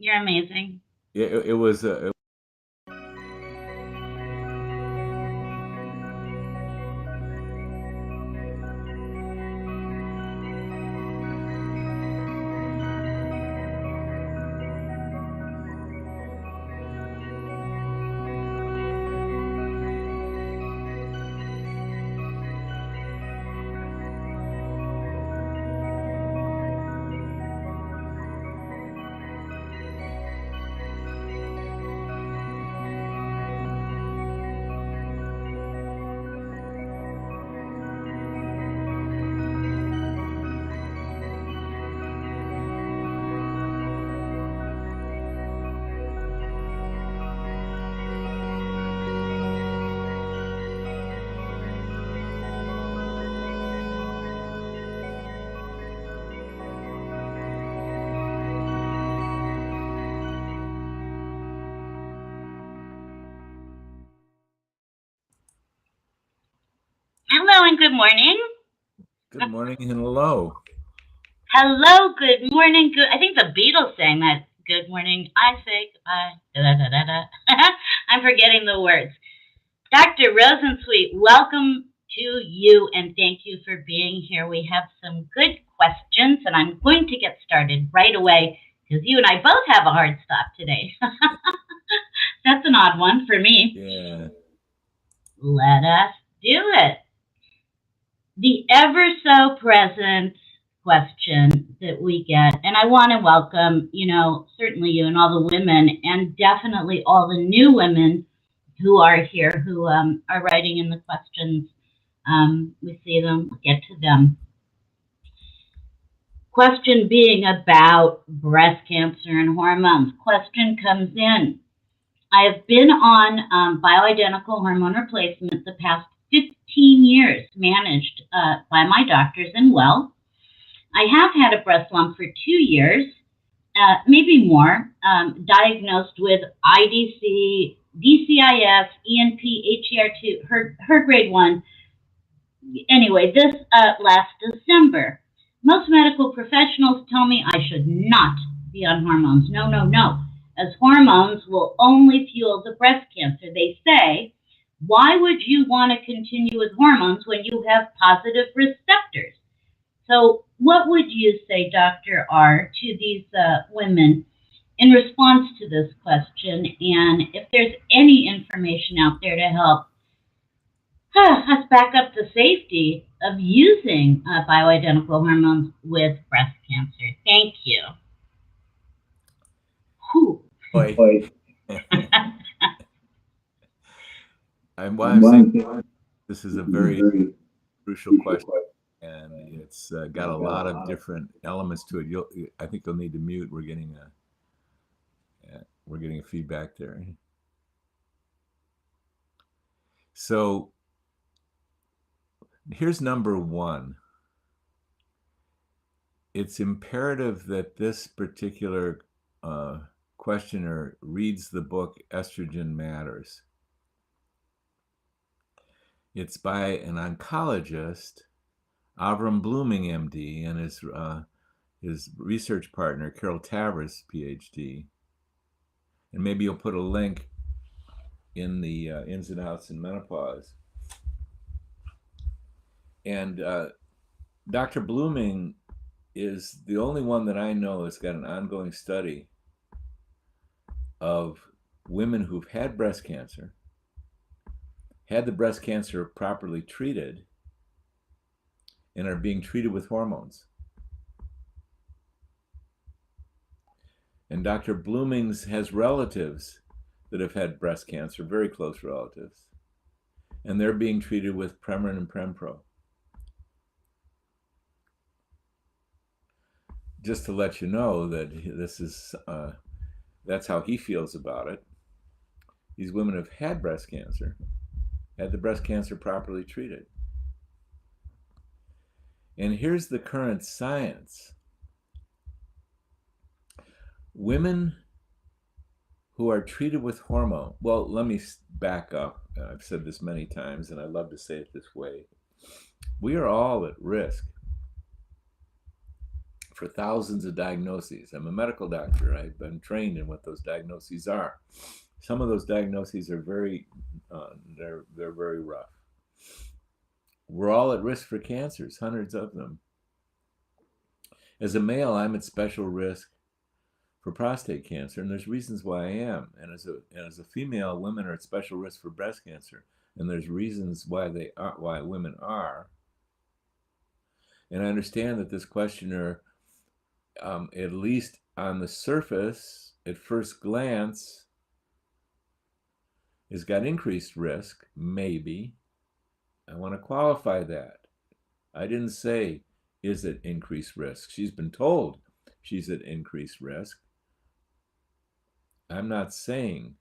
You're amazing. It was Hello and good morning. good morning and hello. Hello, good morning. Good. I think the Beatles sang that. Good morning. I say goodbye. Da, da, da, da, da. I'm forgetting the words. Dr. Rosensweet, welcome to you and thank you for being here. We have some good questions and I'm going to get started right away because you and I both have a hard stop today. That's an odd one for me. Yeah. Let us do it. The ever so present question that we get, and I want to welcome, certainly you and all the women, and definitely all the new women who are here who are writing in the questions. We see them, we'll get to them. Question being about breast cancer and hormones. Question comes in. I have been on bioidentical hormone replacement the past 15 years, managed by my doctors and well. I have had a breast lump for 2 years, maybe more, diagnosed with IDC, DCIS, ENP, HER2, her grade 1. Anyway, this last December. Most medical professionals tell me I should not be on hormones. No, no, no, as hormones will only fuel the breast cancer. They say, why would you want to continue with hormones when you have positive receptors? So what would you say, Dr. R, to these women in response to this question? And if there's any information out there to help us back up the safety of using bioidentical hormones with breast cancer. Thank you. Whew. Boy. I'm saying this is a very crucial question, and it's got a lot of different elements to it. I think you'll need to mute. We're getting a feedback there. So here's number one. It's imperative that this particular questioner reads the book Estrogen Matters. It's by an oncologist, Avram Blooming, MD, and his research partner, Carol Tavris, PhD. And maybe you'll put a link in the ins and outs in menopause. And Dr. Blooming is the only one that I know has got an ongoing study of women who've had breast cancer, had the breast cancer properly treated, and are being treated with hormones. And Dr. Blooming's has relatives that have had breast cancer, very close relatives, and they're being treated with Premarin and Prempro. Just to let you know that this is that's how he feels about it. These women have had breast cancer, had the breast cancer properly treated. And here's the current science. Women who are treated with hormone, well, let me back up. I've said this many times, and I love to say it this way. We are all at risk for thousands of diagnoses. I'm a medical doctor. I've been trained in what those diagnoses are. Some of those diagnoses are very, they're very rough. We're all at risk for cancers, hundreds of them. As a male, I'm at special risk for prostate cancer, and there's reasons why I am. And as a female, women are at special risk for breast cancer, and there's reasons why women are. And I understand that this questioner, at least on the surface, at first glance, has got increased risk, maybe. I want to qualify that. I didn't say, is it increased risk? She's been told she's at increased risk. I'm not saying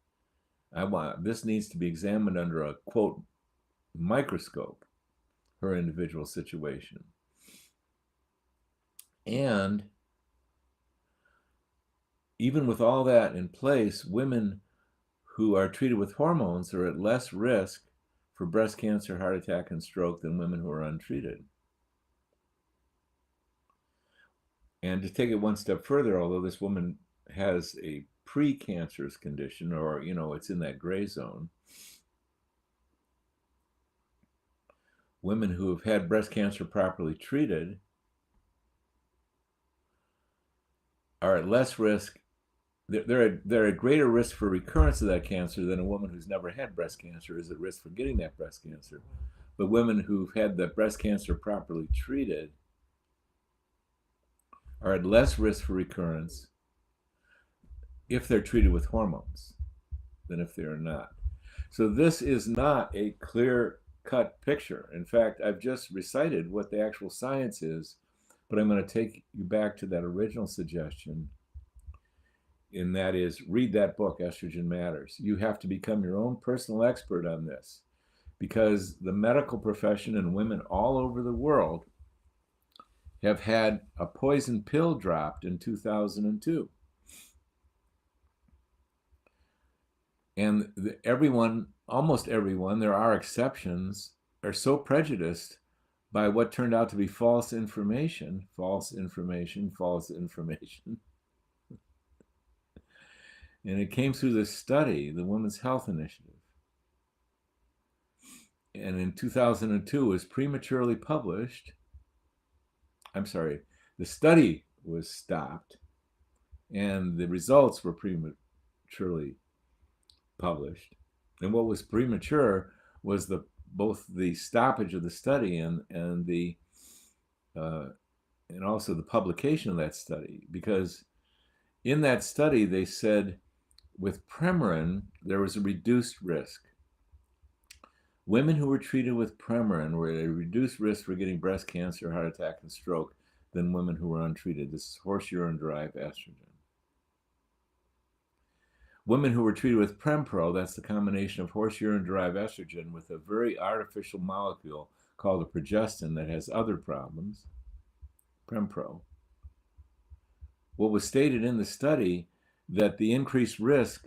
this needs to be examined under a, quote, microscope, her individual situation. And even with all that in place, women who are treated with hormones are at less risk for breast cancer, heart attack, and stroke than women who are untreated. And to take it one step further, although this woman has a precancerous condition, or, it's in that gray zone, women who have had breast cancer properly treated are at less risk. They're at greater risk for recurrence of that cancer than a woman who's never had breast cancer is at risk for getting that breast cancer. But women who've had that breast cancer properly treated are at less risk for recurrence if they're treated with hormones than if they are not. So this is not a clear-cut picture. In fact, I've just recited what the actual science is, but I'm going to take you back to that original suggestion, and that is, read that book, Estrogen Matters. You have to become your own personal expert on this, because the medical profession and women all over the world have had a poison pill dropped in 2002. And almost everyone, there are exceptions, are so prejudiced by what turned out to be false information. And it came through this study, the Women's Health Initiative. And in 2002, it was prematurely published. I'm sorry, the study was stopped, and the results were prematurely published. And what was premature was both the stoppage of the study and also the publication of that study, because in that study they said with Premarin there was a reduced risk. Women who were treated with Premarin were at a reduced risk for getting breast cancer, heart attack, and stroke than women who were untreated. This is horse urine-derived estrogen. Women who were treated with Prempro, that's the combination of horse urine-derived estrogen with a very artificial molecule called a progestin that has other problems, Prempro. What was stated in the study that the increased risk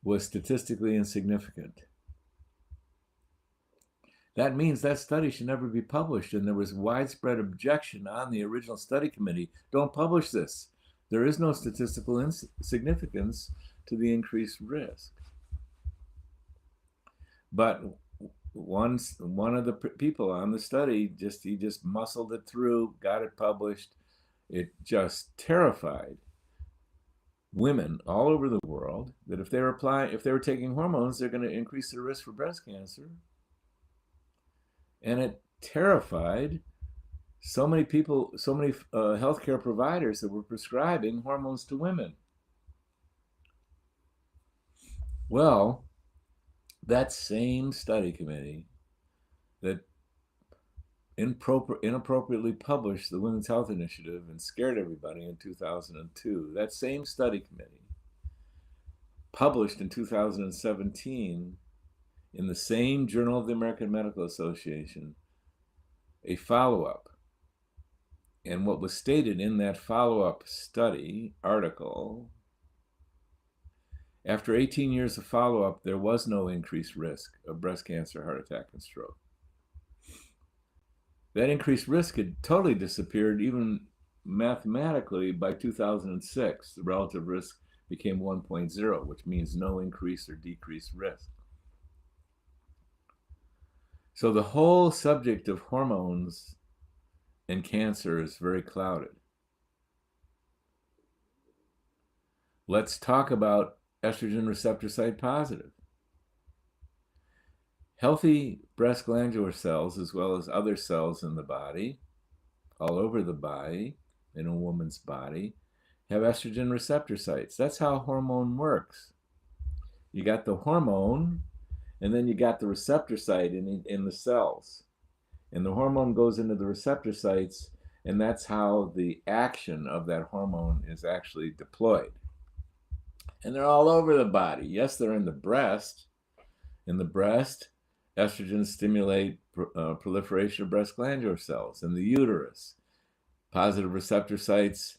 was statistically insignificant. That means that study should never be published, and there was widespread objection on the original study committee. Don't publish this. There is no statistical significance to the increased risk. But one of the people on the study, he just muscled it through, got it published. It just terrified women all over the world that if they were taking hormones, they're going to increase their risk for breast cancer. And it terrified so many people, so many healthcare providers that were prescribing hormones to women. Well, that same study committee that inappropriately published the Women's Health Initiative and scared everybody in 2002, that same study committee published in 2017 in the same Journal of the American Medical Association a follow-up. And what was stated in that follow-up study article, after 18 years of follow-up, there was no increased risk of breast cancer, heart attack, and stroke. That increased risk had totally disappeared even mathematically, by 2006, the relative risk became 1.0, which means no increase or decreased risk. So the whole subject of hormones and cancer is very clouded. Let's talk about estrogen receptor site positive. Healthy breast glandular cells, as well as other cells in the body, all over the body, in a woman's body, have estrogen receptor sites. That's how hormone works. You got the hormone, and then you got the receptor site in the cells. And the hormone goes into the receptor sites, and that's how the action of that hormone is actually deployed. And they're all over the body. Yes, they're in the breast. In the breast, estrogens stimulate proliferation of breast glandular cells. In the uterus, positive receptor sites,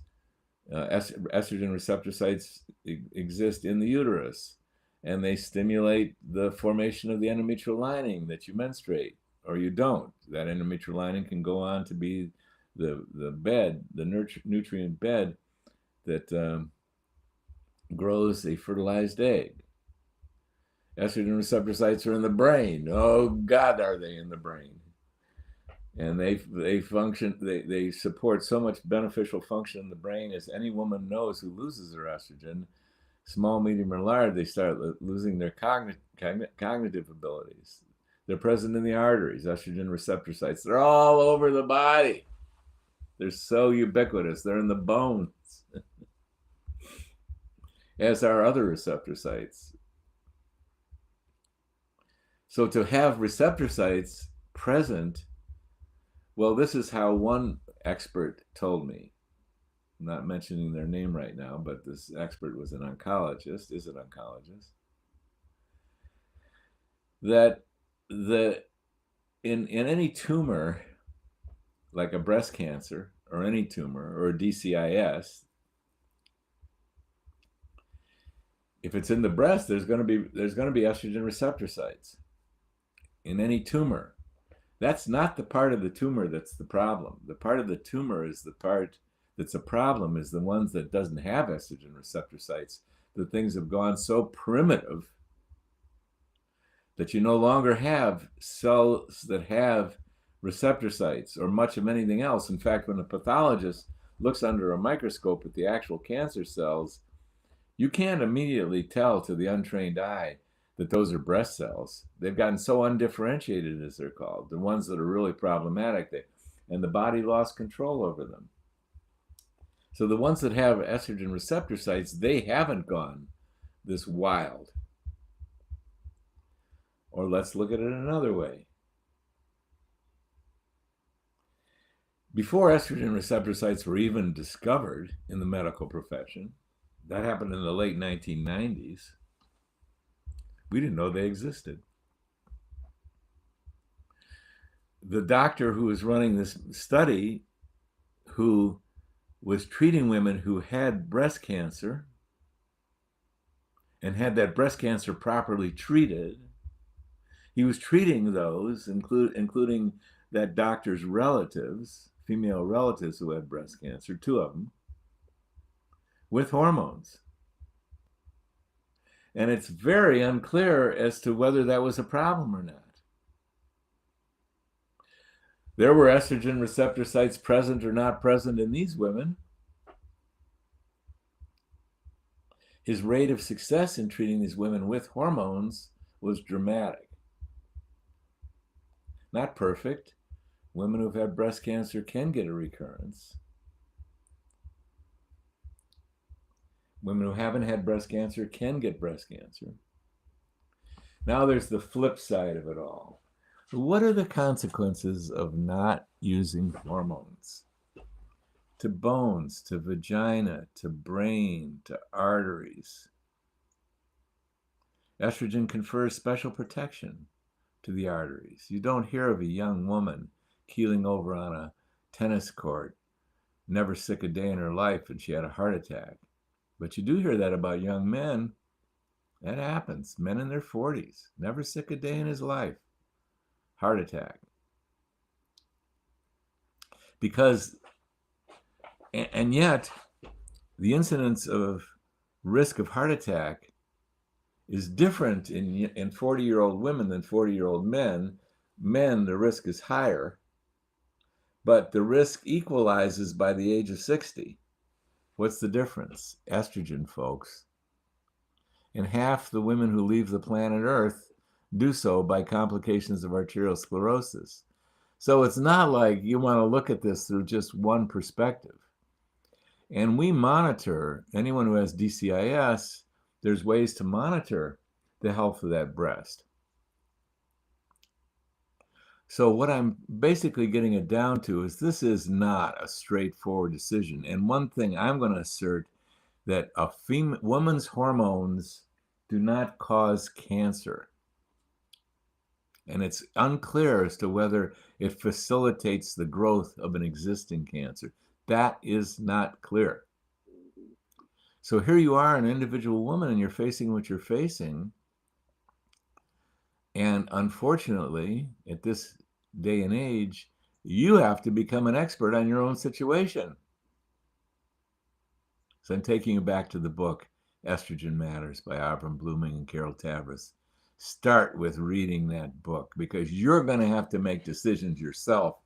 estrogen receptor sites exist in the uterus, and they stimulate the formation of the endometrial lining that you menstruate, or you don't. That endometrial lining can go on to be the bed, the nutrient bed that grows a fertilized egg. Estrogen receptor sites are in the brain. Oh God, are they in the brain? And they function, they support so much beneficial function in the brain, as any woman knows who loses her estrogen, small, medium, or large, they start losing their cognitive abilities. They're present in the arteries, estrogen receptor sites. They're all over the body. They're so ubiquitous. They're in the bones, as are other receptor sites. So to have receptor sites present, well, this is how one expert told me. I'm not mentioning their name right now, but this expert was an oncologist, is an oncologist, that in any tumor, like a breast cancer or any tumor or a DCIS, if it's in the breast, there's going to be estrogen receptor sites in any tumor. That's not the part of the tumor that's the problem. The part of the tumor is the part that's a problem, is the ones that doesn't have estrogen receptor sites. The things have gone so primitive that you no longer have cells that have receptor sites or much of anything else. In fact, when a pathologist looks under a microscope at the actual cancer cells, you can't immediately tell to the untrained eye that those are breast cells. They've gotten so undifferentiated, as they're called, the ones that are really problematic, and the body lost control over them. So the ones that have estrogen receptor sites, they haven't gone this wild. Or let's look at it another way. Before estrogen receptor sites were even discovered in the medical profession, that happened in the late 1990s, we didn't know they existed. The doctor who was running this study, who was treating women who had breast cancer and had that breast cancer properly treated, he was treating those, including that doctor's relatives, female relatives who had breast cancer, 2 of them, with hormones. And it's very unclear as to whether that was a problem or not. There were estrogen receptor sites present or not present in these women. His rate of success in treating these women with hormones was dramatic. Not perfect. Women who've had breast cancer can get a recurrence. Women who haven't had breast cancer can get breast cancer. Now there's the flip side of it all. What are the consequences of not using hormones? To bones, to vagina, to brain, to arteries. Estrogen confers special protection to the arteries. You don't hear of a young woman keeling over on a tennis court, never sick a day in her life, and she had a heart attack. But you do hear that about young men. That happens. Men in their 40s, never sick a day in his life. Heart attack. Because And yet, the incidence of risk of heart attack is different in 40-year-old women than 40-year-old men. Men, the risk is higher, but the risk equalizes by the age of 60. What's the difference? Estrogen, folks. And half the women who leave the planet Earth do so by complications of arterial sclerosis. So it's not like you want to look at this through just one perspective. And we monitor anyone who has DCIS. There's ways to monitor the health of that breast. So what I'm basically getting it down to is this is not a straightforward decision. And one thing I'm going to assert, that a woman's hormones do not cause cancer. And it's unclear as to whether it facilitates the growth of an existing cancer. That is not clear. So here you are, an individual woman, and you're facing what you're facing. And unfortunately, at this day and age, you have to become an expert on your own situation. So I'm taking you back to the book, Estrogen Matters by Avram Blooming and Carol Tavris. Start with reading that book, because you're going to have to make decisions yourself.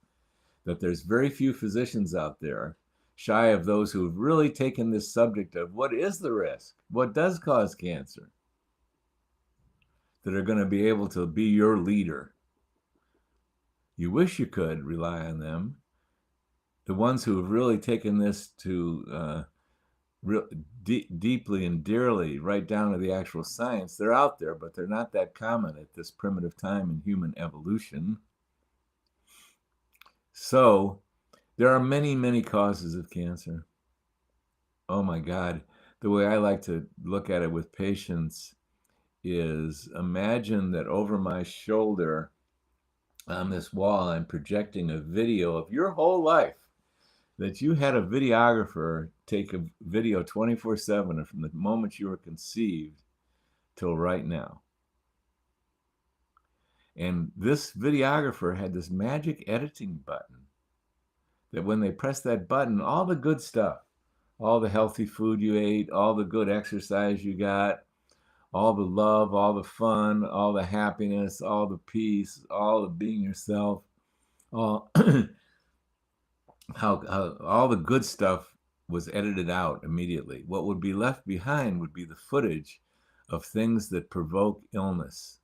That there's very few physicians out there, shy of those who have really taken this subject of what is the risk, what does cause cancer, that are going to be able to be your leader. You wish you could rely on them. The ones who have really taken this to deeply and dearly, right down to the actual science, they're out there, but they're not that common at this primitive time in human evolution. So there are many, many causes of cancer. Oh my God. The way I like to look at it with patients is, imagine that over my shoulder on this wall, I'm projecting a video of your whole life, that you had a videographer take a video 24/7 from the moment you were conceived till right now. And this videographer had this magic editing button that when they press that button, all the good stuff, all the healthy food you ate, all the good exercise you got, all the love, all the fun, all the happiness, all the peace, all the being yourself, all how all the good stuff was edited out immediately. What would be left behind would be the footage of things that provoke illness.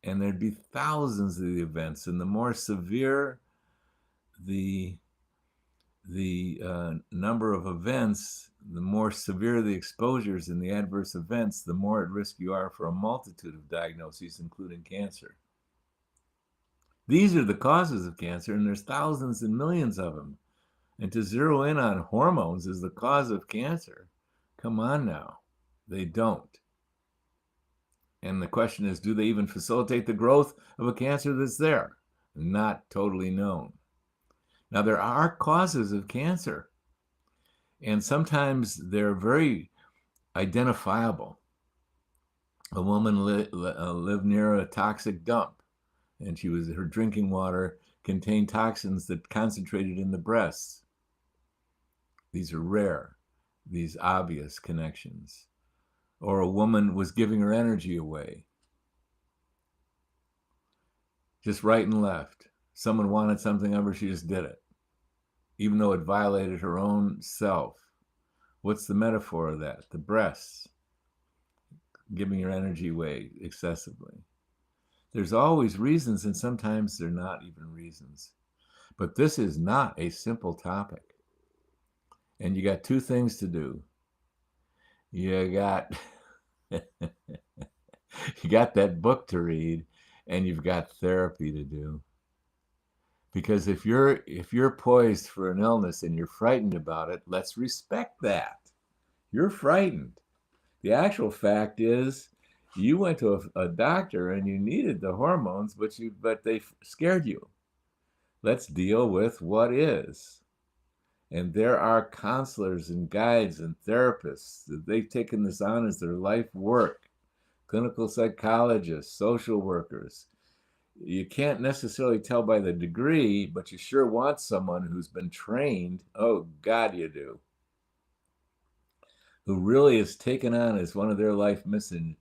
And there'd be thousands of the events, and the more severe the number of events, the more severe the exposures and the adverse events, the more at risk you are for a multitude of diagnoses, including cancer. These are the causes of cancer, and there's thousands and millions of them. And to zero in on hormones as the cause of cancer, come on now, they don't. And the question is, do they even facilitate the growth of a cancer that's there? Not totally known. Now, there are causes of cancer, and sometimes they're very identifiable. A woman lived near a toxic dump, and her drinking water contained toxins that concentrated in the breasts. These are rare, these obvious connections. Or a woman was giving her energy away, just right and left. Someone wanted something of her, she just did it, even though it violated her own self. What's the metaphor of that? The breasts, giving your energy away excessively. There's always reasons, and sometimes they're not even reasons. But this is not a simple topic. And you got two things to do. You got you got that book to read, and you've got therapy to do. Because if you're poised for an illness and you're frightened about it, let's respect that. You're frightened. The actual fact is, you went to a doctor and you needed the hormones, but they scared you. Let's deal with what is. And there are counselors and guides and therapists that they've taken this on as their life work. Clinical psychologists, social workers. You can't necessarily tell by the degree, but you sure want someone who's been trained. Oh, God, you do. Who really has taken on as one of their life missions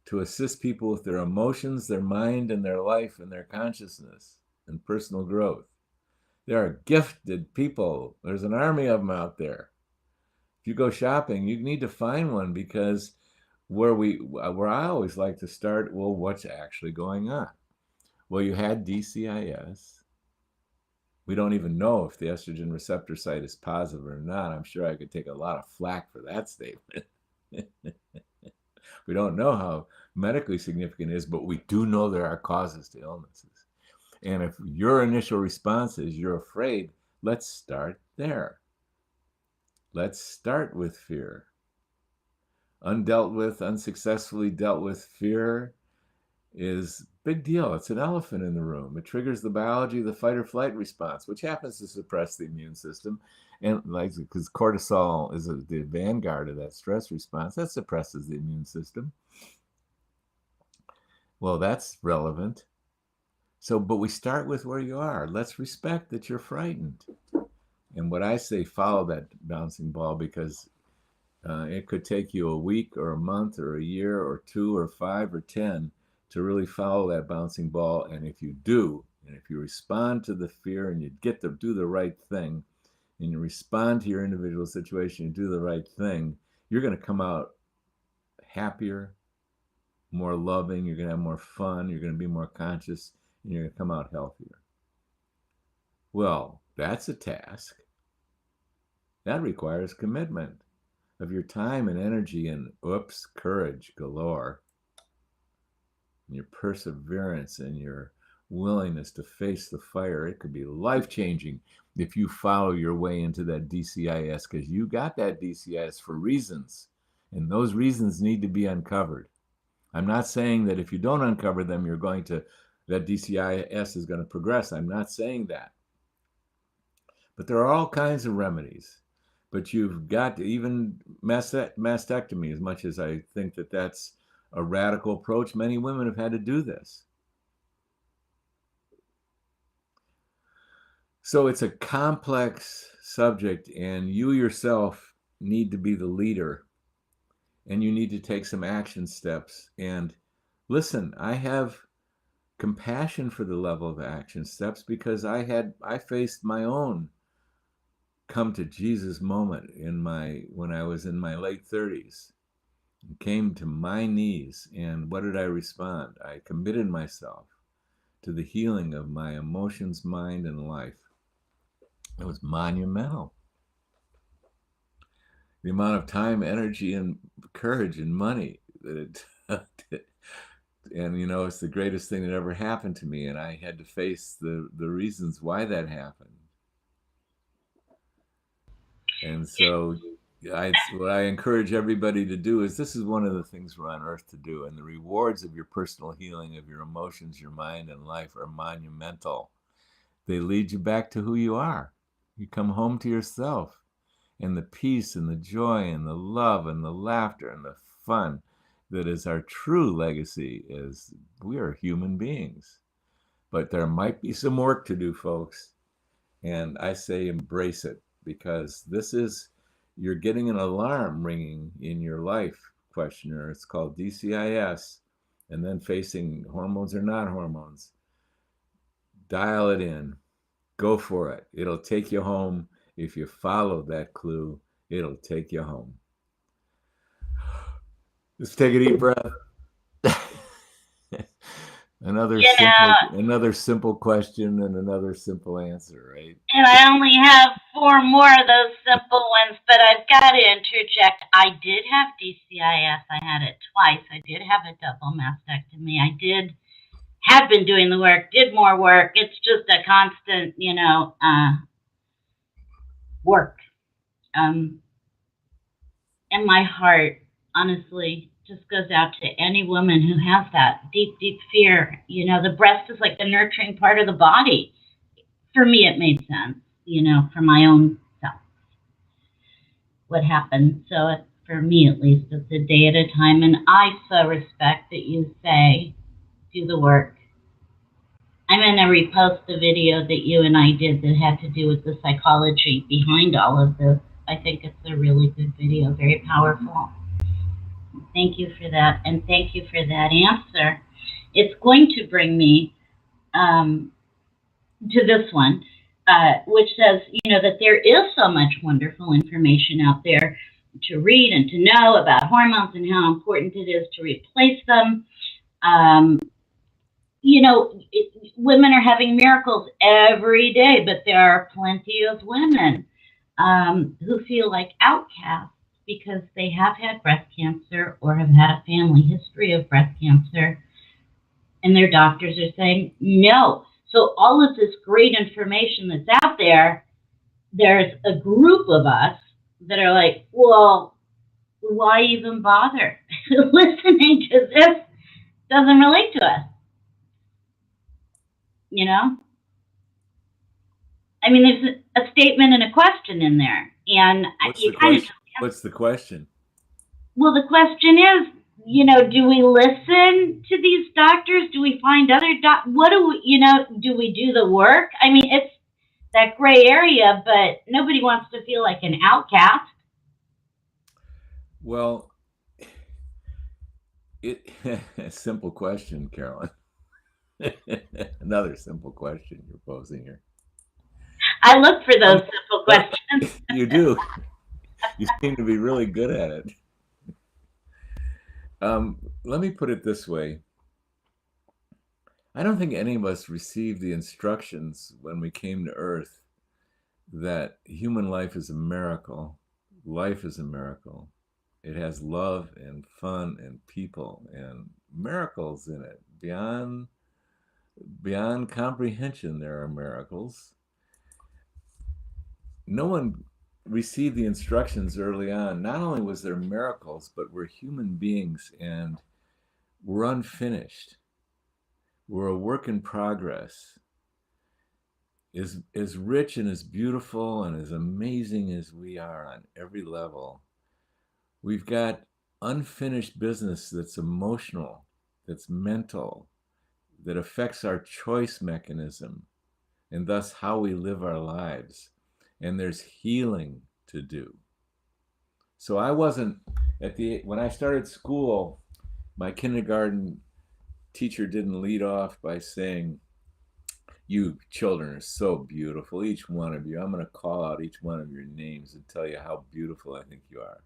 to assist people with their emotions, their mind, and their life, and their consciousness and personal growth. There are gifted people. There's an army of them out there. If you go shopping, you need to find one, because where I always like to start, well, what's actually going on? Well, you had DCIS. We don't even know if the estrogen receptor site is positive or not. I'm sure I could take a lot of flack for that statement. We don't know how medically significant it is, but we do know there are causes to illnesses. And if your initial response is you're afraid, let's start there. Let's start with fear. Undealt with, unsuccessfully dealt with fear is a big deal. It's an elephant in the room. It triggers the biology of the fight or flight response, which happens to suppress the immune system. And because cortisol is the vanguard of that stress response, that suppresses the immune system. Well, that's relevant. So, but we start with where you are. Let's respect that you're frightened. And what I say, follow that bouncing ball, because it could take you a week or a month or a year or 2 or 5 or 10 to really follow that bouncing ball. And if you do, and if you respond to the fear and you get to do the right thing, and you respond to your individual situation, you do the right thing, you're going to come out happier, more loving, you're going to have more fun, you're going to be more conscious, and you're going to come out healthier. Well, that's a task. That requires commitment of your time and energy and, courage galore. And your perseverance and your willingness to face the fire. It could be life-changing if you follow your way into that DCIS, because you got that DCIS for reasons, and those reasons need to be uncovered. I'm not saying that if you don't uncover them, that DCIS is going to progress. I'm not saying that. But there are all kinds of remedies. But you've got to, even mastectomy, as much as I think that that's a radical approach, many women have had to do this. So it's a complex subject, and you yourself need to be the leader, and you need to take some action steps. And listen, I have compassion for the level of action steps, because I faced my own come to Jesus moment when I was in my late 30s. Came to my knees, and what did I respond? I committed myself to the healing of my emotions, mind, and life. It was monumental. The amount of time, energy, and courage and money that it took. And it's the greatest thing that ever happened to me, and I had to face the reasons why that happened. And so what I encourage everybody to do is, this is one of the things we're on earth to do, and the rewards of your personal healing of your emotions, your mind, and life are monumental. They lead you back to who you are. You come home to yourself, and the peace and the joy and the love and the laughter and the fun that is our true legacy. Is we are human beings. But there might be some work to do, folks, and I say embrace it, because you're getting an alarm ringing in your life questionnaire. It's called DCIS, and then facing hormones or not hormones. Dial it in. Go for it. It'll take you home. If you follow that clue, it'll take you home. Just take a deep breath. Another simple question and another simple answer, right? And I only have 4 more of those simple ones, but I've got to interject. I did have DCIS. I had it twice. I did have a double mastectomy. I have been doing the work, did more work. It's just a constant, work. And my heart, honestly, just goes out to any woman who has that deep, deep fear. The breast is like the nurturing part of the body. For me, it made sense, for my own self, what happened. So for me at least, it's a day at a time. And I so respect that you say, do the work. I'm going to repost the video that you and I did that had to do with the psychology behind all of this. I think it's a really good video, very powerful. Thank you for that, and thank you for that answer. It's going to bring me to this one, which says, that there is so much wonderful information out there to read and to know about hormones and how important it is to replace them. Women are having miracles every day, but there are plenty of women who feel like outcasts because they have had breast cancer or have had a family history of breast cancer, and their doctors are saying no. So all of this great information that's out there, there's a group of us that are like, well, why even bother? Listening to this doesn't relate to us. I mean, there's a statement and a question in there. And what's the question? Well, the question is, do we listen to these doctors? Do we find other what do we, do we do the work? I mean, it's that gray area, but nobody wants to feel like an outcast. Well, a simple question, Carolyn. Another simple question you're posing here. I look for those simple questions. You do. You seem to be really good at it. Let me put it this way. I don't think any of us received the instructions when we came to Earth that human life is a miracle. Life is a miracle. It has love and fun and people and miracles in it. Beyond comprehension, there are miracles. No one received the instructions early on. Not only was there miracles, but we're human beings and we're unfinished. We're a work in progress. As rich and as beautiful and as amazing as we are on every level, we've got unfinished business that's emotional, that's mental, that affects our choice mechanism and thus how we live our lives. And there's healing to do. So I wasn't when I started school, my kindergarten teacher didn't lead off by saying, "You children are so beautiful, each one of you. I'm going to call out each one of your names and tell you how beautiful I think you are.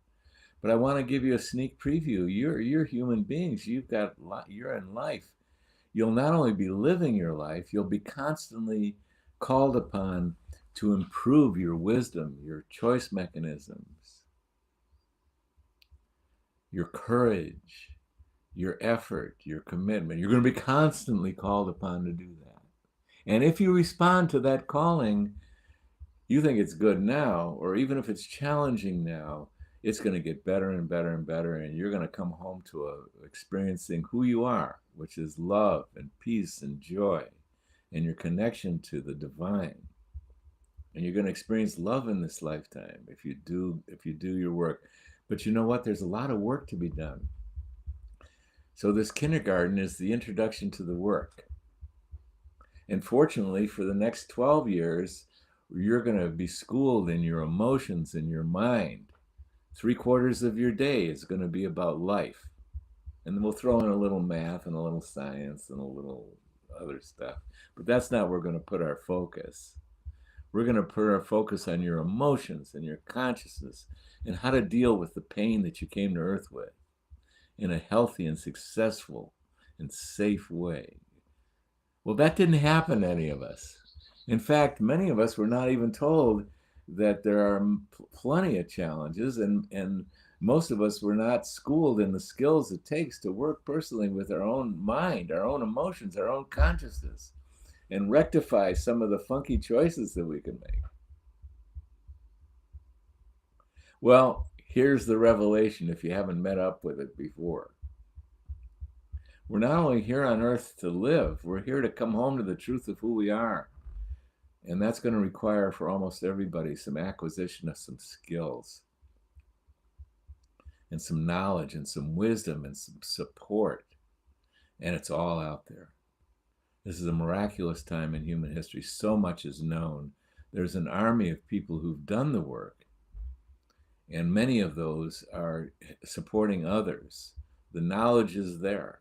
But I want to give you a sneak preview. You're human beings. You're in life. You'll not only be living your life, you'll be constantly called upon to improve your wisdom, your choice mechanisms, your courage, your effort, your commitment. You're going to be constantly called upon to do that. And if you respond to that calling, you think it's good now, or even if it's challenging now, it's going to get better and better and better, and you're going to come home to experiencing who you are, which is love and peace and joy and your connection to the divine. And you're going to experience love in this lifetime if you do your work. But you know what? There's a lot of work to be done. So this kindergarten is the introduction to the work. And fortunately, for the next 12 years, you're going to be schooled in your emotions and your mind. 3/4 of your day is going to be about life. And then we'll throw in a little math and a little science and a little other stuff. But that's not where we're going to put our focus. We're going to put our focus on your emotions and your consciousness and how to deal with the pain that you came to Earth with in a healthy and successful and safe way. Well, that didn't happen to any of us. In fact, many of us were not even told that there are plenty of challenges, and most of us were not schooled in the skills it takes to work personally with our own mind, our own emotions, our own consciousness, and rectify some of the funky choices that we can make. Well, here's the revelation if you haven't met up with it before. We're not only here on Earth to live, we're here to come home to the truth of who we are. And that's going to require for almost everybody some acquisition of some skills. and some knowledge and some wisdom and some support. And it's all out there. This is a miraculous time in human history. So much is known. There's an army of people who've done the work, and many of those are supporting others. The knowledge is there.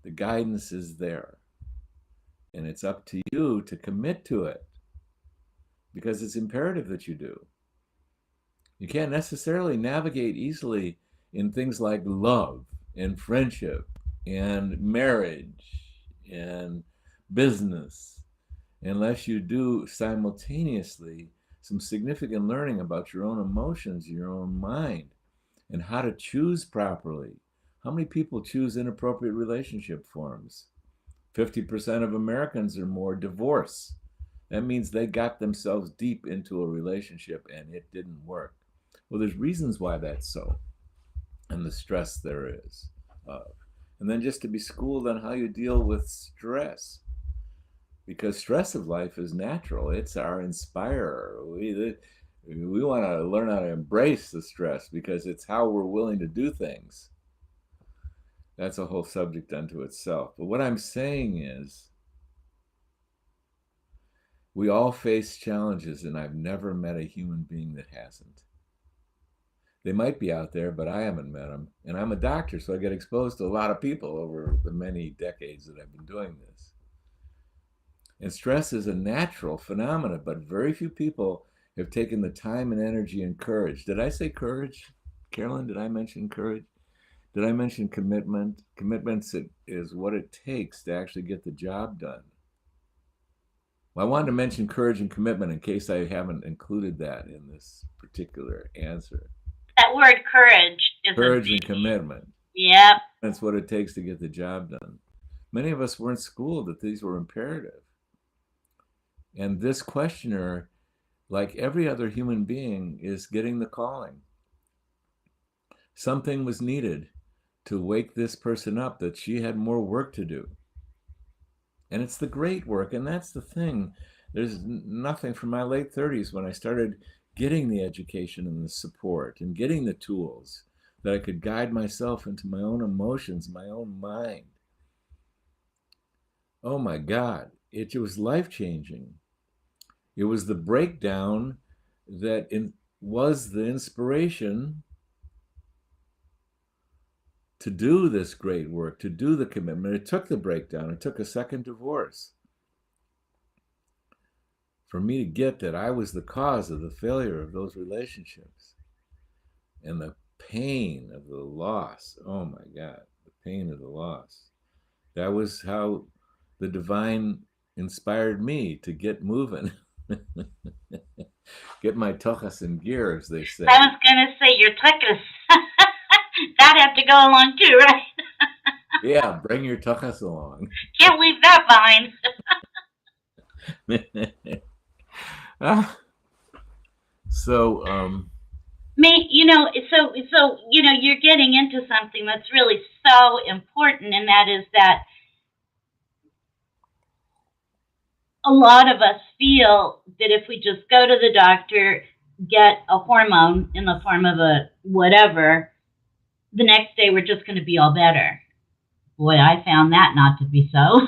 The guidance is there. And it's up to you to commit to it, because it's imperative that you do. You can't necessarily navigate easily in things like love and friendship and marriage and business unless you do simultaneously some significant learning about your own emotions, your own mind, and how to choose properly. How many people choose inappropriate relationship forms? 50% of Americans or more divorce. That means they got themselves deep into a relationship and it didn't work. Well, there's reasons why that's so, and the stress there is. And then just to be schooled on how you deal with stress, because stress of life is natural. It's our inspirer. We want to learn how to embrace the stress because it's how we're willing to do things. That's a whole subject unto itself. But what I'm saying is, we all face challenges, and I've never met a human being that hasn't. They might be out there, but I haven't met them. And I'm a doctor, so I get exposed to a lot of people over the many decades that I've been doing this. And stress is a natural phenomenon, but very few people have taken the time and energy and courage. Did I say courage? Carolyn, did I mention courage? Did I mention commitment? Commitment is what it takes to actually get the job done. Well, I wanted to mention courage and commitment in case I haven't included that in this particular answer. That word courage is courage and commitment. Yep. That's what it takes to get the job done. Many of us weren't schooled that these were imperative. And this questioner, like every other human being, is getting the calling. Something was needed to wake this person up that she had more work to do. And it's the great work, and that's the thing. There's nothing from my late 30s when I started getting the education and the support and getting the tools that I could guide myself into my own emotions, my own mind. Oh my God, it was life-changing. It was the breakdown that was the inspiration to do this great work, to do the commitment. It took the breakdown. It took a second divorce for me to get that I was the cause of the failure of those relationships and the pain of the loss. Oh my God, the pain of the loss. That was how the divine inspired me to get moving. Get my tuchus in gear, as they say. I was going to say your tuchus. That had to go along too, right? Yeah, bring your tuchus along. Can't leave that behind. So, you're getting into something that's really so important, and that is that a lot of us feel that if we just go to the doctor, get a hormone in the form of a whatever, the next day we're just going to be all better. Boy, I found that not to be so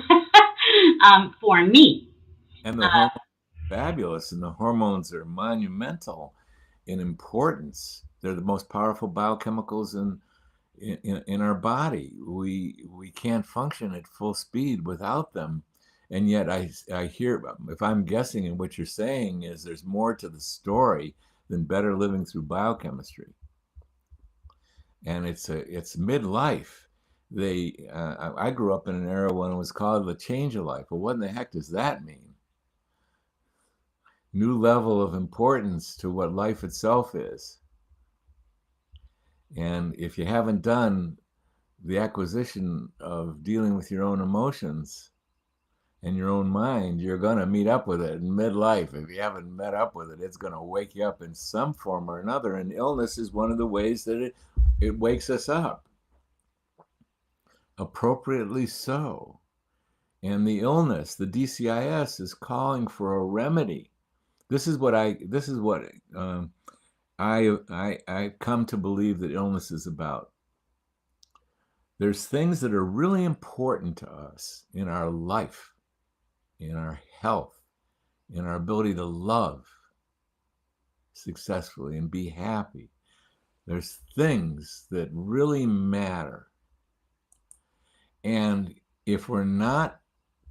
for me. And the hormones are fabulous, and the hormones are monumental in importance. They're the most powerful biochemicals in our body. We can't function at full speed without them. And yet I hear, if I'm guessing in what you're saying, is there's more to the story than better living through biochemistry. And it's midlife. I grew up in an era when it was called the change of life. Well, what in the heck does that mean? New level of importance to what life itself is. And if you haven't done the acquisition of dealing with your own emotions and your own mind, you're going to meet up with it in midlife. If you haven't met up with it, it's going to wake you up in some form or another. And illness is one of the ways that it wakes us up. Appropriately so. And the illness, the DCIS, is calling for a remedy. This is what I come to believe that illness is about. There's things that are really important to us in our life, in our health, in our ability to love successfully and be happy. There's things that really matter. And if we're not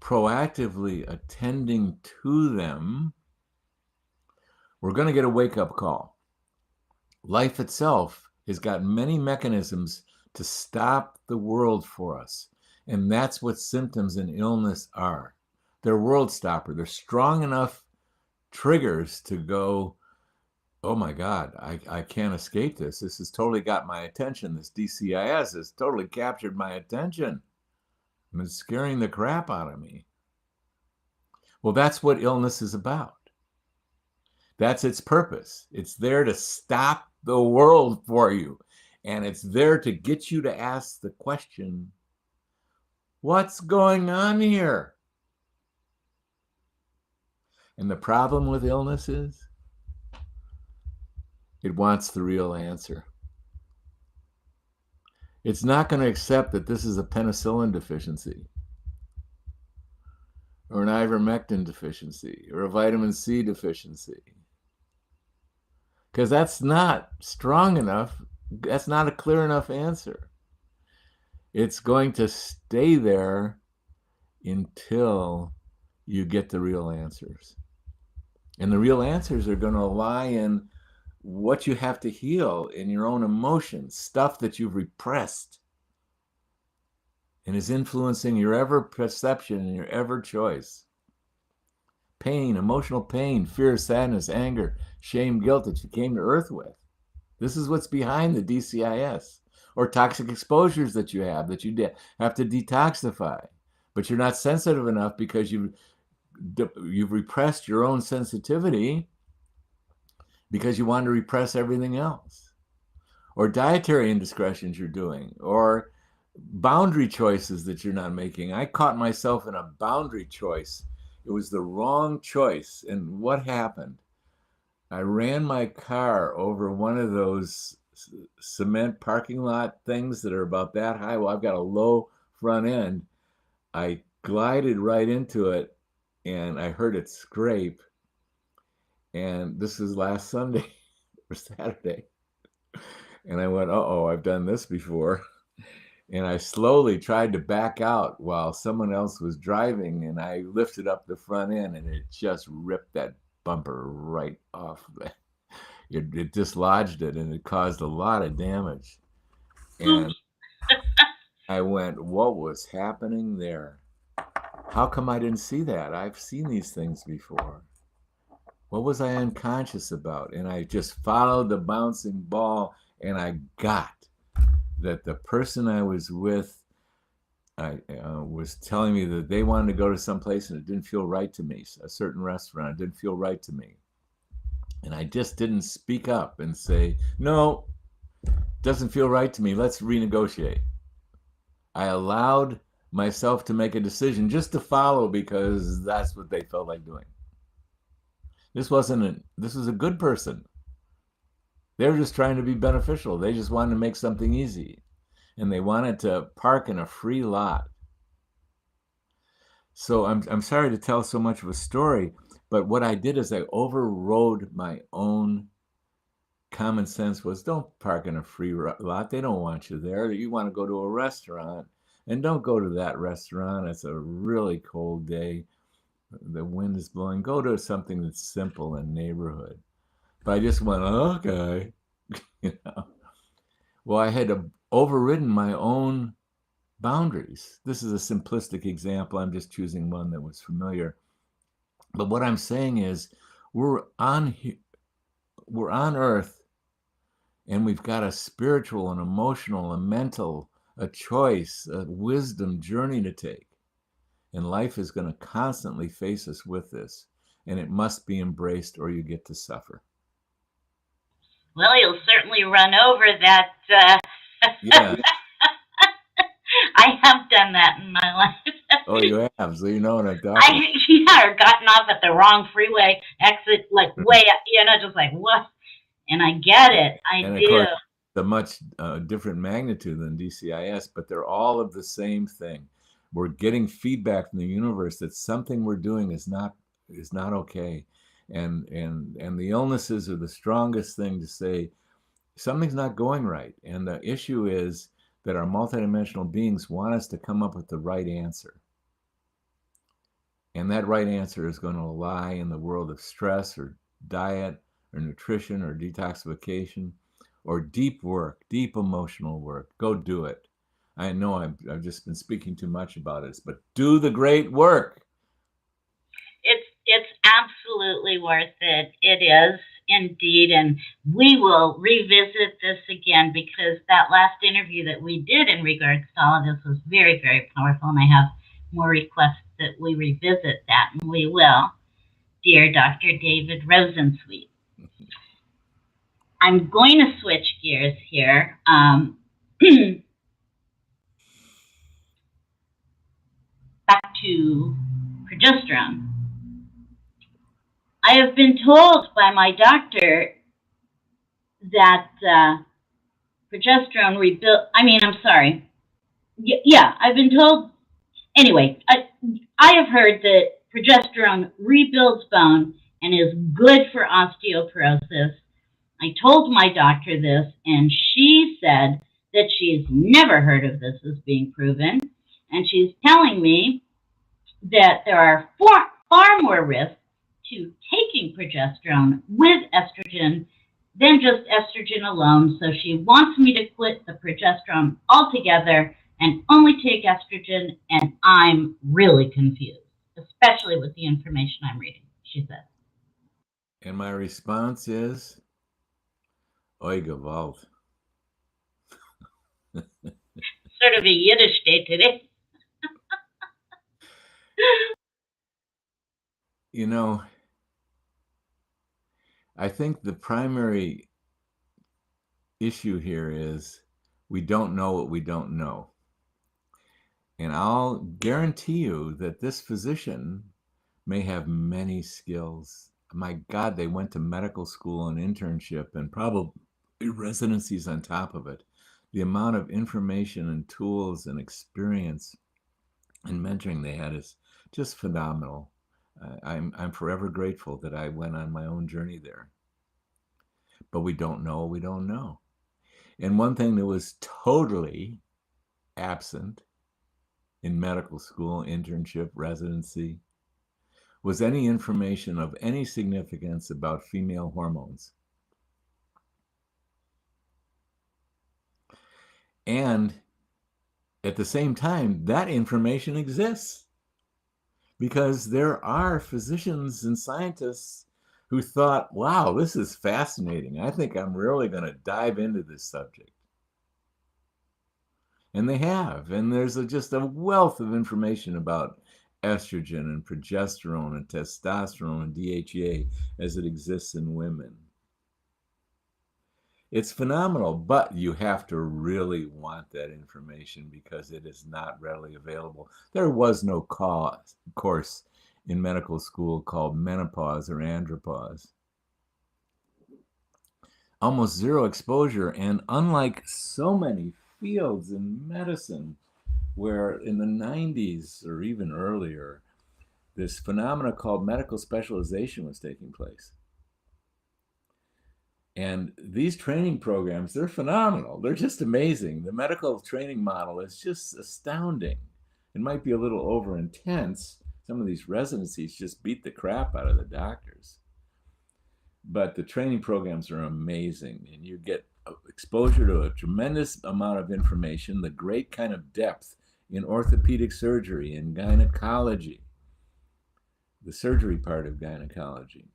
proactively attending to them, we're going to get a wake-up call. Life itself has got many mechanisms to stop the world for us. And that's what symptoms and illness are. They're world stopper. They're strong enough triggers to go, oh my God, I can't escape this. This has totally got my attention. This DCIS has totally captured my attention. It's scaring the crap out of me. Well, that's what illness is about. That's its purpose. It's there to stop the world for you. And it's there to get you to ask the question, what's going on here? And the problem with illness is it wants the real answer. It's not going to accept that this is a penicillin deficiency or an ivermectin deficiency or a vitamin C deficiency. Because that's not strong enough. That's not a clear enough answer. It's going to stay there until you get the real answers. And the real answers are going to lie in what you have to heal in your own emotions, stuff that you've repressed and is influencing your ever perception and your ever choice. Pain, emotional pain, fear, sadness, anger, shame, guilt that you came to earth with. This is what's behind the DCIS, or toxic exposures that you have that you have to detoxify, but you're not sensitive enough because you've repressed your own sensitivity because you want to repress everything else, or dietary indiscretions you're doing, or boundary choices that you're not making. I caught myself in a boundary choice. It was the wrong choice. And what happened? I ran my car over one of those cement parking lot things that are about that high. Well, I've got a low front end. I glided right into it and I heard it scrape. And this is last Sunday or Saturday. And I went, uh-oh, I've done this before. And I slowly tried to back out while someone else was driving, and I lifted up the front end, and it just ripped that bumper right off. It dislodged it, and it caused a lot of damage. And I went, what was happening there? How come I didn't see that? I've seen these things before. What was I unconscious about? And I just followed the bouncing ball, and I got that the person I was with was telling me that they wanted to go to some place and it didn't feel right to me, a certain restaurant, it didn't feel right to me. And I just didn't speak up and say, no, doesn't feel right to me, let's renegotiate. I allowed myself to make a decision just to follow because that's what they felt like doing. This was a good person. They were just trying to be beneficial. They just wanted to make something easy. And they wanted to park in a free lot. So I'm sorry to tell so much of a story, but what I did is I overrode my own common sense. Was don't park in a free lot. They don't want you there. You want to go to a restaurant, and don't go to that restaurant. It's a really cold day. The wind is blowing. Go to something that's simple in neighborhood. But I just went, okay, Well, I had overridden my own boundaries. This is a simplistic example. I'm just choosing one that was familiar. But what I'm saying is, we're on Earth, and we've got a spiritual and emotional and mental, a choice, a wisdom journey to take. And life is going to constantly face us with this, and it must be embraced or you get to suffer. Well, you'll certainly run over that. Yeah. I have done that in my life. Oh, you have? So you know what I'm talking about. Yeah, or gotten off at the wrong freeway exit, like way, just like, what? And I get it. I And of do. course, a much different magnitude than DCIS, but they're all of the same thing. We're getting feedback from the universe that something we're doing is not okay, and the illnesses are the strongest thing to say something's not going right. And the issue is that our multidimensional beings want us to come up with the right answer. And that right answer is going to lie in the world of stress or diet or nutrition or detoxification or deep work, deep emotional work. Go do it. I know I've just been speaking too much about it, but do the great work. It's absolutely worth it. It is indeed, and we will revisit this again because that last interview that we did in regards to all of this was very, very powerful, and I have more requests that we revisit that, and we will, dear Dr. David Rosensweet. I'm going to switch gears here. Back to progesterone. I have been told by my doctor that progesterone rebuild. Yeah, I've been told. Anyway, I have heard that progesterone rebuilds bone and is good for osteoporosis. I told my doctor this, and she said that she's never heard of this as being proven. And she's telling me that there are far more risks to taking progesterone with estrogen than just estrogen alone. So she wants me to quit the progesterone altogether and only take estrogen, and I'm really confused, especially with the information I'm reading, she said. And my response is, oi gewalt. Sort of a Yiddish day today. You know, I think the primary issue here is we don't know what we don't know. And I'll guarantee you that this physician may have many skills. My God, they went to medical school and internship and probably residencies on top of it. The amount of information and tools and experience and mentoring they had is just phenomenal. I'm forever grateful that I went on my own journey there. But we don't know what we don't know. And one thing that was totally absent in medical school, internship, residency, was any information of any significance about female hormones. And at the same time, that information exists because there are physicians and scientists who thought, wow, this is fascinating. I think I'm really going to dive into this subject. And they have. And there's just a wealth of information about estrogen and progesterone and testosterone and DHEA as it exists in women. It's phenomenal, but you have to really want that information because it is not readily available. There was no course in medical school called menopause or andropause. Almost zero exposure, and unlike so many fields in medicine, where in the 90s or even earlier, this phenomena called medical specialization was taking place. And these training programs, they're phenomenal. They're just amazing. The medical training model is just astounding. It might be a little over intense. Some of these residencies just beat the crap out of the doctors. But the training programs are amazing, and you get exposure to a tremendous amount of information, the great kind of depth in orthopedic surgery and gynecology, the surgery part of gynecology,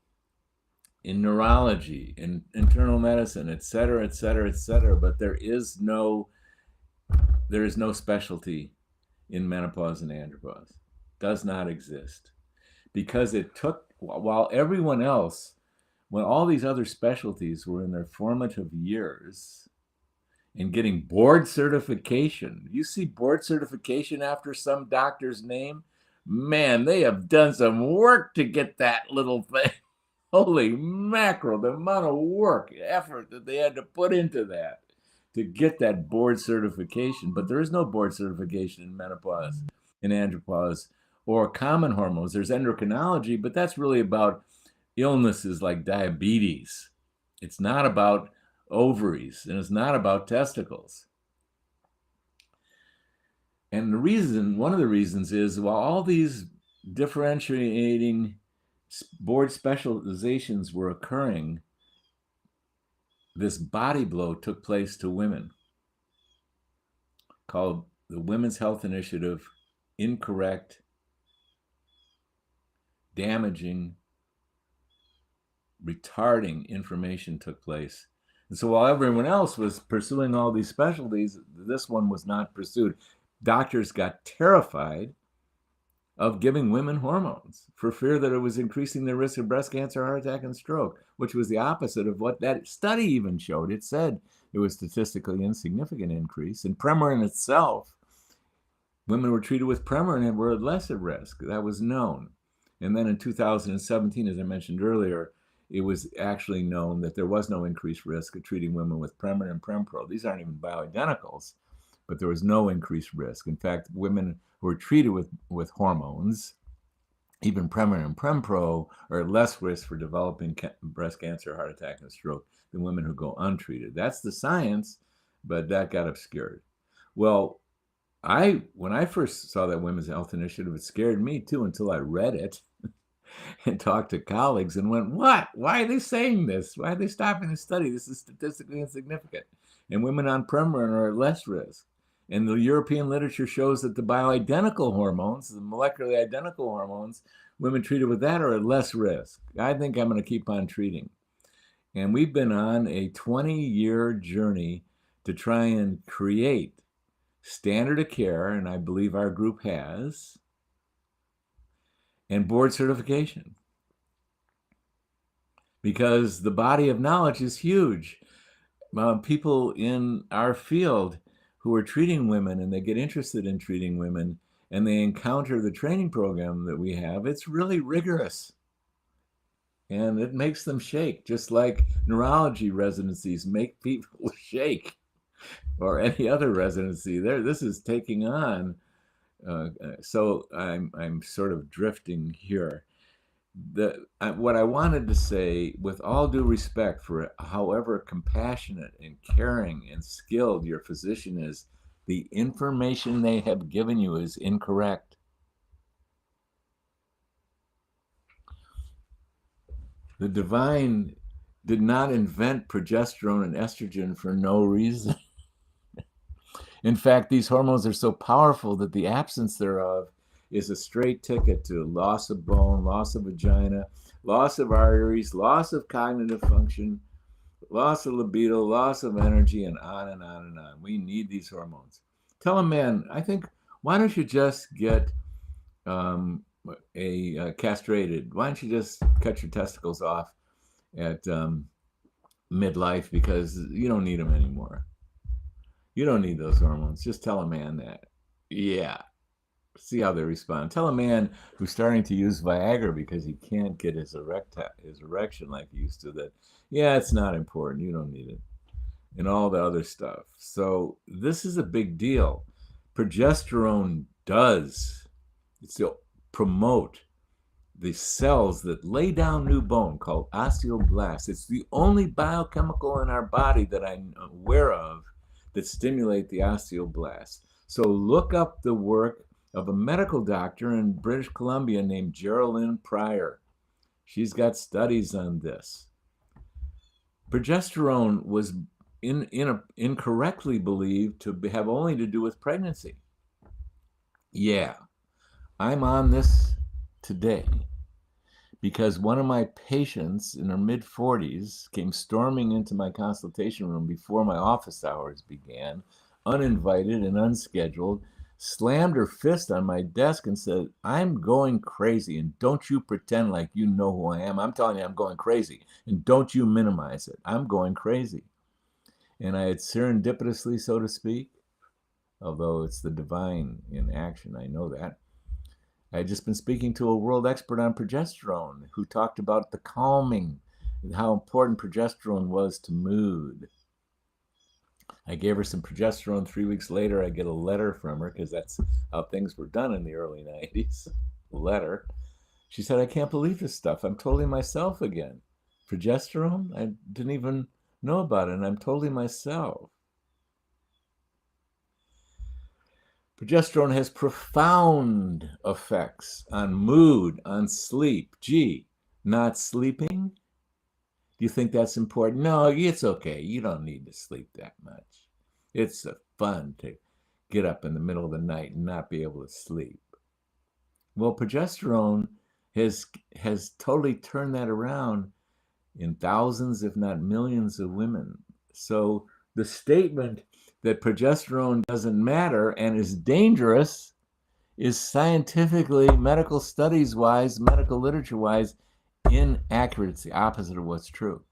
in neurology, in internal medicine, et cetera, et cetera, et cetera. But there is no specialty in menopause and andropause. Does not exist. Because it took, while everyone else, when all these other specialties were in their formative years and getting board certification, you see board certification after some doctor's name, man, they have done some work to get that little thing. Holy mackerel, the amount of work, effort that they had to put into that to get that board certification. But there is no board certification in menopause, in andropause, or common hormones. There's endocrinology, but that's really about illnesses like diabetes. It's not about ovaries, and it's not about testicles. And one of the reasons is, while all these differentiating board specializations were occurring, this body blow took place to women called the Women's Health Initiative. Incorrect, damaging, retarding information took place. And so while everyone else was pursuing all these specialties, this one was not pursued. Doctors got terrified of giving women hormones for fear that it was increasing their risk of breast cancer, heart attack, and stroke, which was the opposite of what that study even showed. It said it was statistically insignificant increase. In Premarin itself, women were treated with Premarin and were less at risk. That was known. And then in 2017, as I mentioned earlier, it was actually known that there was no increased risk of treating women with Premarin and Prempro. These aren't even bioidenticals, but there was no increased risk. In fact, women who are treated with hormones, even Premarin and Prempro, are at less risk for developing breast cancer, heart attack, and stroke than women who go untreated. That's the science, but that got obscured. Well, when I first saw that Women's Health Initiative, it scared me too until I read it and talked to colleagues and went, what? Why are they saying this? Why are they stopping the study? This is statistically insignificant. And women on Premarin are at less risk. And the European literature shows that the bioidentical hormones, the molecularly identical hormones, women treated with that are at less risk. I think I'm going to keep on treating. And we've been on a 20-year journey to try and create standard of care, and I believe our group has, and board certification. Because the body of knowledge is huge. People in our field who are treating women, and they get interested in treating women, and they encounter the training program that we have, it's really rigorous. And it makes them shake, just like neurology residencies make people shake, or any other residency. This is taking on. So I'm sort of drifting here. What I wanted to say, with all due respect for however compassionate and caring and skilled your physician is, the information they have given you is incorrect. The divine did not invent progesterone and estrogen for no reason. In fact, these hormones are so powerful that the absence thereof is a straight ticket to loss of bone, loss of vagina, loss of arteries, loss of cognitive function, loss of libido, loss of energy, and on and on and on. We need these hormones. Tell a man, I think, why don't you just get castrated? Why don't you just cut your testicles off at midlife, because you don't need them anymore. You don't need those hormones. Just tell a man that. Yeah. See how they respond. Tell a man who's starting to use Viagra because he can't get his erection like he used to, that, yeah, it's not important. You don't need it. And all the other stuff. So this is a big deal. Progesterone does. It's to promote the cells that lay down new bone, called osteoblasts. It's the only biochemical in our body that I'm aware of that stimulate the osteoblasts. So look up the work of a medical doctor in British Columbia named Geraldine Pryor. She's got studies on this. Progesterone was incorrectly believed to have only to do with pregnancy. Yeah, I'm on this today because one of my patients in her mid-40s came storming into my consultation room before my office hours began, uninvited and unscheduled, slammed her fist on my desk and said, I'm going crazy, and don't you pretend like you know who I am. I'm telling you, I'm going crazy, and don't you minimize it. I'm going crazy. And I had serendipitously, so to speak, although it's the divine in action, I know that, I had just been speaking to a world expert on progesterone who talked about the calming and how important progesterone was to mood. I gave her some progesterone. 3 weeks later, I get a letter from her, because that's how things were done in the early 90s. Letter. She said, I can't believe this stuff. I'm totally myself again. Progesterone? I didn't even know about it, and I'm totally myself. Progesterone has profound effects on mood, on sleep. Gee, not sleeping? Do you think that's important? No, it's okay. You don't need to sleep that much. It's fun to get up in the middle of the night and not be able to sleep. Well, progesterone has totally turned that around in thousands, if not millions, of women. So the statement that progesterone doesn't matter and is dangerous is scientifically, medical studies wise, medical literature wise, inaccurate. It's the opposite of what's true.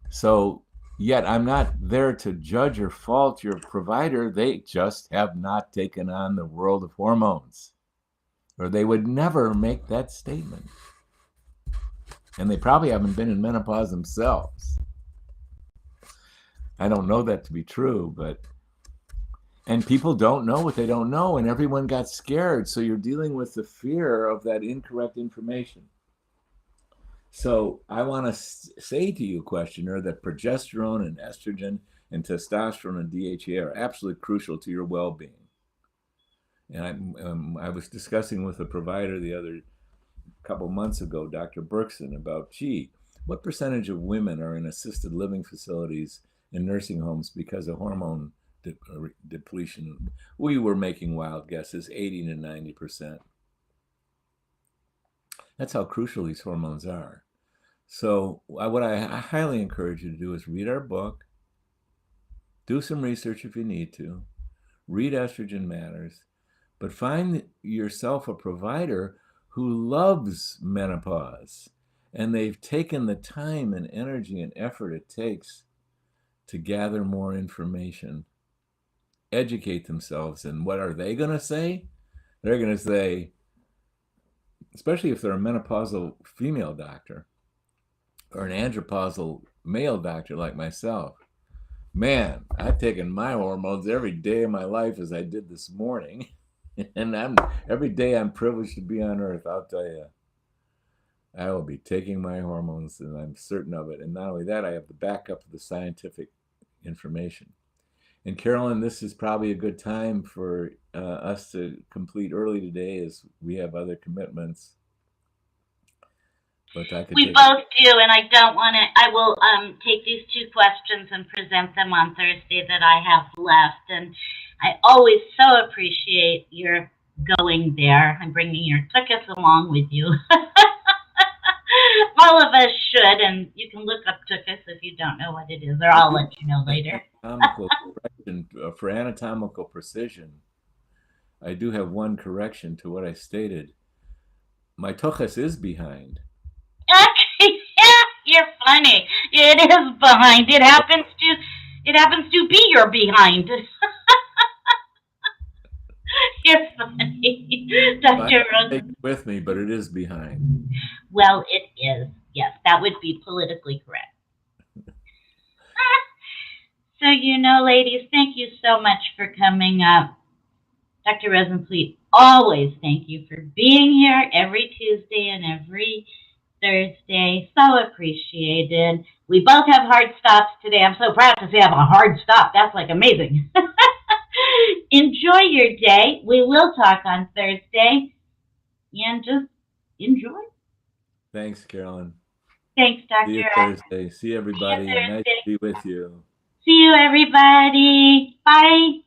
So, yet I'm not there to judge or fault your provider. They just have not taken on the world of hormones, or they would never make that statement. And they probably haven't been in menopause themselves. I don't know that to be true, and people don't know what they don't know, and everyone got scared. So you're dealing with the fear of that incorrect information. So I want to say to you, questioner, that progesterone and estrogen and testosterone and DHEA are absolutely crucial to your well-being. And I was discussing with a provider the other couple months ago, Dr. Berkson, about, what percentage of women are in assisted living facilities and nursing homes because of hormone depletion? We were making wild guesses, 80 to 90%. That's how crucial these hormones are. So what I highly encourage you to do is read our book, do some research if you need to, read Estrogen Matters, but find yourself a provider who loves menopause, and they've taken the time and energy and effort it takes to gather more information, educate themselves. And what are they going to say? They're going to say, especially if they're a menopausal female doctor or an andropausal male doctor like myself, man, I've taken my hormones every day of my life as I did this morning. And every day I'm privileged to be on earth, I'll tell you, I will be taking my hormones, and I'm certain of it. And not only that, I have the backup of the scientific information. And Carolyn, this is probably a good time for us to complete early today, as we have other commitments. But we both do, and I don't want to. I will take these 2 questions and present them on Thursday that I have left. And I always so appreciate your going there and bringing your tuchus along with you. All of us should, and you can look up tuchus if you don't know what it is, or I'll let you know later. For anatomical precision, I do have one correction to what I stated. My tuchus is behind. You're funny. It is behind. It happens to be your behind. You're funny, Dr. Take it with me, but it is behind. Well, it is. Yes, that would be politically correct. So, ladies, thank you so much for coming up. Dr. Rosenfleet, always thank you for being here every Tuesday and every Thursday. So appreciated. We both have hard stops today. I'm so proud to say I have a hard stop. That's like amazing. Enjoy your day. We will talk on Thursday. And just enjoy. Thanks, Carolyn. Thanks, Dr. See you Thursday. See everybody. Nice to be with you. See you, everybody. Bye.